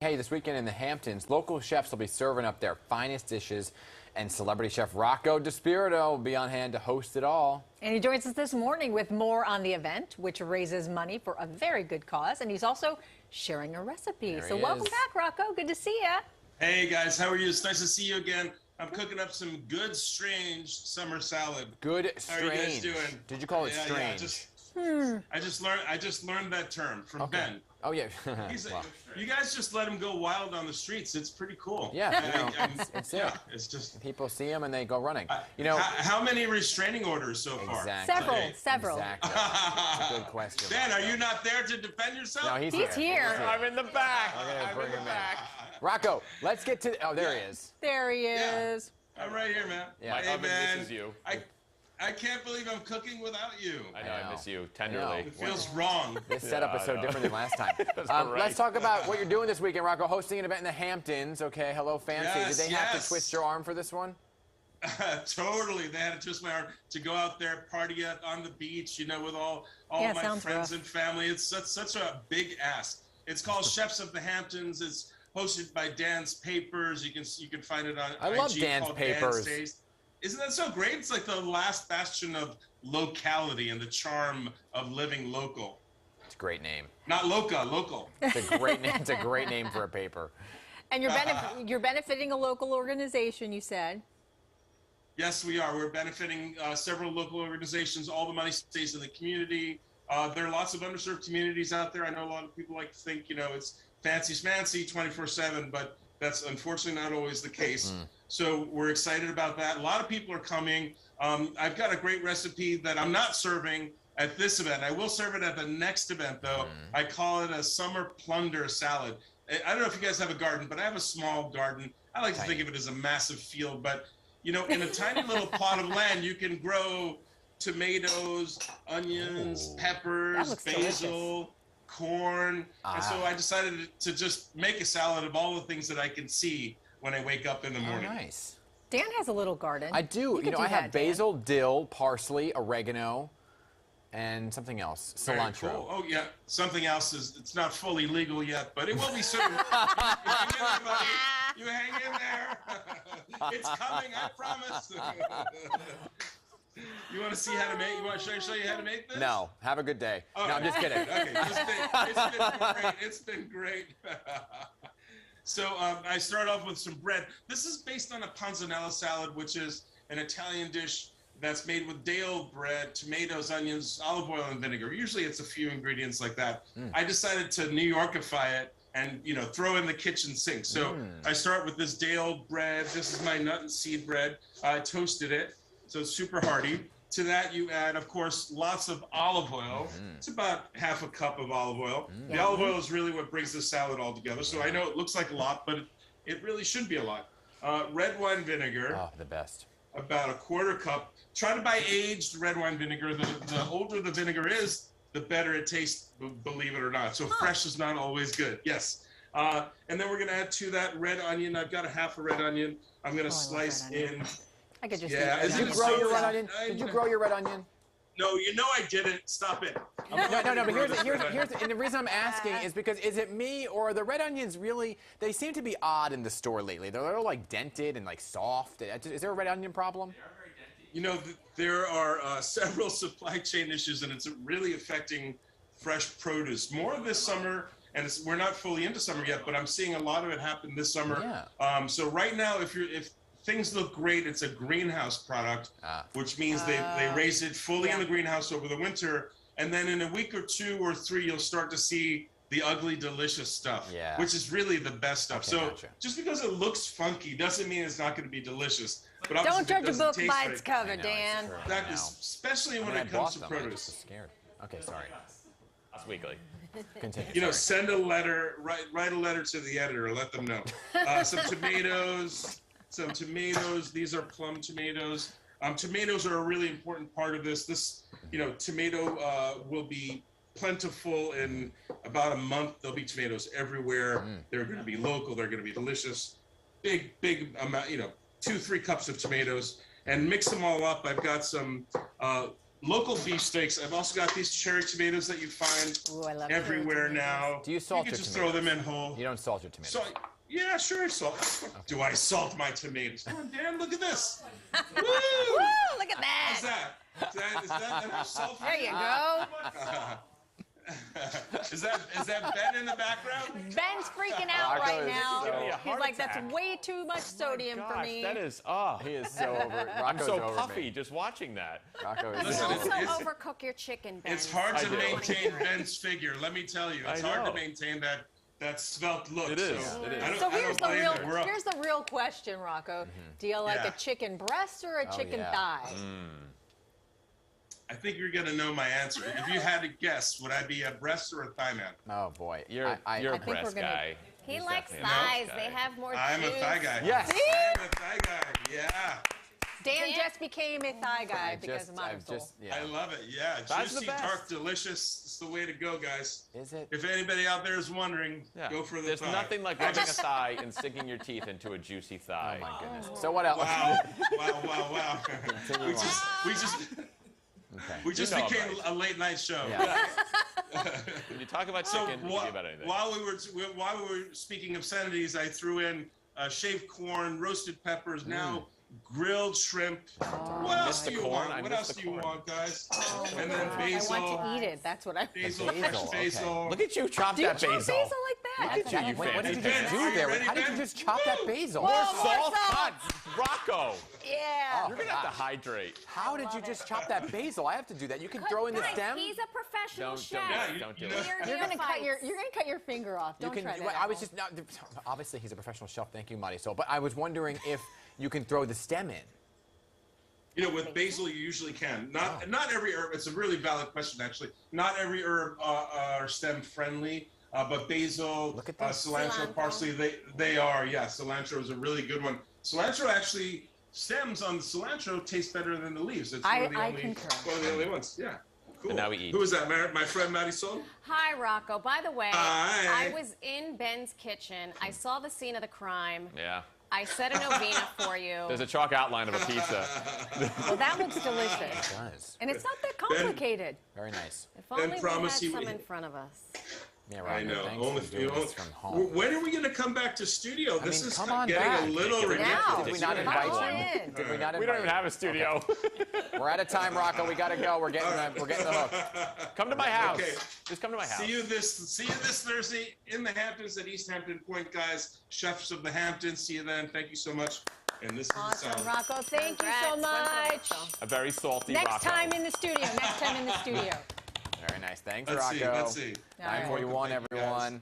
Hey, this weekend in the Hamptons, local chefs will be serving up their finest dishes, and celebrity chef Rocco DiSpirito will be on hand to host it all. And he joins us this morning with more on the event, which raises money for a very good cause. And he's also sharing a recipe. So welcome back, Rocco. Good to see you. Hey, guys. How are you? It's nice to see you again. I'm cooking up some good, strange summer salad. Good, strange. How are you guys doing? Did you call it strange? I just learned that term from Ben. Oh, yeah. Wow. You guys just let him go wild on the streets. It's pretty cool. Yeah, it's just people see him and they go running. How many restraining orders so far? Exactly. Several. Exactly. That's a good question. Ben, are you not there to defend yourself? No, he's here. I'm in the back. I'm in the back. Rocco, let's get to. Oh, there he is. There he is. I'm right here, man. Yeah. Hey, man. Misses you. I can't believe I'm cooking without you. I know, I miss you tenderly. It feels wrong. This setup is so different than last time. Let's talk about what you're doing this weekend, Rocco. Hosting an event in the Hamptons. Okay, hello, fancy. Did they have to twist your arm for this one? Totally. They had to twist my arm to go out there, party on the beach, with all of my friends and family. It's such a big ask. It's called Chefs of the Hamptons. It's hosted by Dan's Papers. You can find it on I love Dan's Papers. Isn't that so great? It's like the last bastion of locality and the charm of living local. It's a great name. Not loca, local. It's a great name. It's a great name for a paper. And you're benefiting a local organization, you said. Yes, we are. We're benefiting several local organizations. All the money stays in the community. There are lots of underserved communities out there. I know a lot of people like to think, it's fancy schmancy 24/7, but that's unfortunately not always the case. So we're excited about that. A lot of people are coming. I've got a great recipe that I'm not serving at this event. I will serve it at the next event, though. I call it a summer plunder salad. I don't know if you guys have a garden, but I have a small garden. I like to think of it as a massive field, but in a tiny little plot of land, you can grow tomatoes, onions, peppers, basil, corn. And so I decided to just make a salad of all the things that I can see when I wake up in the morning. Oh, nice. Dan has a little garden. I do. I have basil, dill, parsley, oregano, and something else. Cilantro. Cool. Oh, yeah. Something else it's not fully legal yet, but it will be soon. You hang in there. It's coming, I promise. You want to see how to make? You want to show you how to make this? No. Have a good day. No, I'm just kidding. Okay. It's been great. So I start off with some bread. This is based on a panzanella salad, which is an Italian dish that's made with day-old bread, tomatoes, onions, olive oil, and vinegar. Usually it's a few ingredients like that. I decided to New Yorkify it and throw in the kitchen sink. So I start with this day-old bread. This is my nut and seed bread. I toasted it, so it's super hearty. To that, you add, of course, lots of olive oil. It's about half a cup of olive oil. The olive oil is really what brings the salad all together. So I know it looks like a lot, but it really should be a lot. Red wine vinegar. Oh, the best. About a quarter cup. Try to buy aged red wine vinegar. The older the vinegar is, the better it tastes, believe it or not. So fresh is not always good. Yes. And then we're going to add to that red onion. I've got a half a red onion. I'm going to slice in. I could just Did you grow your red onion? Did you grow your red onion? No, I didn't. Stop it. No, but here's and the reason I'm asking is because is it me or are the red onions really? They seem to be odd in the store lately. They're all like dented and like soft. Is there a red onion problem? They are very dented. There are several supply chain issues, and it's really affecting fresh produce more this summer. And we're not fully into summer yet, but I'm seeing a lot of it happen this summer. Yeah. So right now, if things look great, it's a greenhouse product, which means they raise it fully in the greenhouse over the winter. And then in a week or 2 or 3, you'll start to see the ugly, delicious stuff, which is really the best stuff. Just because it looks funky doesn't mean it's not going to be delicious. But don't judge a book by its cover, Dan. That is, especially when it comes to produce. I'm just scared. Okay, sorry. That's weekly. Continue. Send a letter, write a letter to the editor, let them know. Some tomatoes. These are plum tomatoes. Tomatoes are a really important part of this. Tomato will be plentiful in about a month. There'll be tomatoes everywhere. They're going to be local. They're going to be delicious. Big amount, 2-3 cups of tomatoes, and mix them all up. I've got some local beefsteaks. I've also got these cherry tomatoes that you find Ooh, I love everywhere cherry tomatoes. now. Do you salt can your just tomatoes? throw them in whole. You don't salt your tomatoes. So, yeah, sure, I salt. Okay. Do I salt my tomatoes? Come on, Dan, look at this. Woo! Woo, look at How's that. that? Is that enough salt for There you go. Is that Ben in the background? Ben's freaking out Rocco right is now. giving me a He's heart like, that's attack. way too much sodium for Gosh, me. that is, He is so over. I'm Rocco's so over puffy me. just watching that. Rocco is Listen, so Also over me. overcook your chicken, Ben. It's hard I to do. maintain Ben's figure. Let me tell you, it's I hard to know. maintain that svelte look. It is, So, it is. I don't- So I don't here's the blame real him. We're up. here's the real question, Rocco. Do you like Yeah. a chicken breast or a chicken yeah. thigh? I think you're gonna know my answer. If you had to guess, would I be a breast or a thigh man? Oh boy. You're I a think we're breast gonna- guy. He He's likes definitely a breast thighs. guy. They have more I'm a juice. thigh guy. Yes. I'm a thigh guy. Yeah. Dan just became a thigh guy I've because of I've Montesol. yeah. I love it. Yeah. Thighs are the Juicy, best. dark, delicious. It's the way to go, guys. Is it? If anybody out there is wondering, Yeah. go for the There's thigh. nothing like rubbing a thigh and sticking your teeth into a juicy thigh. Oh my goodness. So what else? Wow. Wow. Continue on. Okay. We just You know I'm became right. a late night show. Yeah. When you talk about So chicken, you can do about anything. while we were speaking obscenities, I threw in shaved corn, roasted peppers, now grilled shrimp. What else do you corn. want? I What missed else the do you corn. want, guys? And then I basil, want to eat it. That's what I. basil, Basil, fresh okay. basil. Look at you chop Do you that chop basil. basil like that? Look at you, you Wait, what did you fancy just Ben, do are you there? ready, How did you Ben? just chop that basil? Whoa. Salt, salt. nuts, Rocco. Yeah. You're gonna have to hydrate. How did you just chop that basil? I have to do that. You can throw in the Guys, stem. he's a professional Don't chef. Yeah, don't do you it. know- We're You're gonna neophytes. cut your finger off. You Don't can. try that. I at was home. just not. Obviously, he's a professional chef. Thank you, Marisol. But I was wondering if you can throw the stem in. You know, with basil, you usually can. Not every herb. It's a really valid question, actually. Not every herb are stem friendly, but basil, Look at this. cilantro, Cilantro. parsley, they are. Yeah, cilantro is a really good one. Cilantro actually stems on the cilantro taste better than the leaves. It's I one of the only concur. one of the only ones. Yeah. Cool. And now we eat. Who is that? My friend Marisol? Hi, Rocco. By the way, Hi. I was in Ben's kitchen. I saw the scene of the crime. Yeah. I set a novena for you. There's a chalk outline of a pizza. Well, that looks delicious, It does. and it's not that complicated. Very nice. If only we had promised he some would- in front of us. Yeah, I Rocco, know. Thanks Only for doing this from home. When are we going to come back to studio? This mean, is come on getting back. a little Now. ridiculous. Did we not Come invite on you? in. Did we not invite We don't even you? have a studio. We're out of time, Rocco. We gotta go. We're getting the hook. Come to my house. Okay. Just come to my house. See you this Thursday in the Hamptons at East Hampton Point, guys. Chefs of the Hamptons. See you then. Thank you so much. And this is the Awesome, sound. Rocco. Thank you so Congrats. much. A very salty Next Rocco. time in the studio. Next time in the studio. Very nice. Thanks, Let's Rocco. see. All right. 9:41, Thank you, guys. everyone.